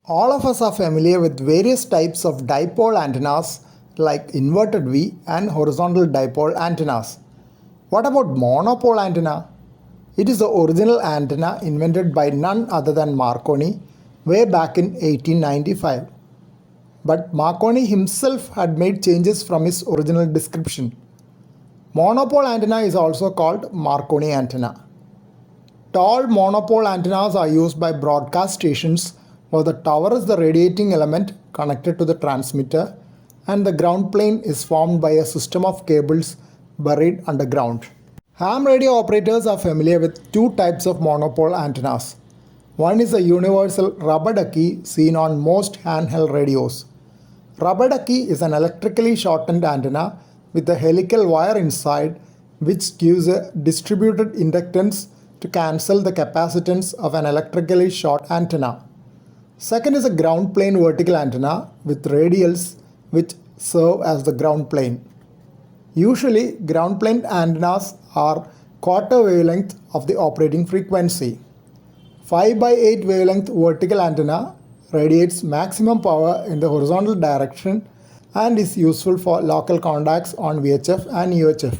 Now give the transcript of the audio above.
All of us are familiar with various types of dipole antennas like inverted V and horizontal dipole antennas. What about monopole antenna? It is the original antenna invented by none other than Marconi way back in 1895. But Marconi himself had made changes from his original description. Monopole antenna is also called Marconi antenna. Tall monopole antennas are used by broadcast stations where the tower is the radiating element connected to the transmitter and the ground plane is formed by a system of cables buried underground. Ham radio operators are familiar with two types of monopole antennas. One is a universal rubber ducky seen on most handheld radios. Rubber ducky is an electrically shortened antenna with a helical wire inside which gives a distributed inductance to cancel the capacitance of an electrically short antenna. Second is a ground plane vertical antenna with radials which serve as the ground plane. Usually, ground plane antennas are quarter wavelength of the operating frequency. 5/8 wavelength vertical antenna radiates maximum power in the horizontal direction and is useful for local contacts on VHF and UHF.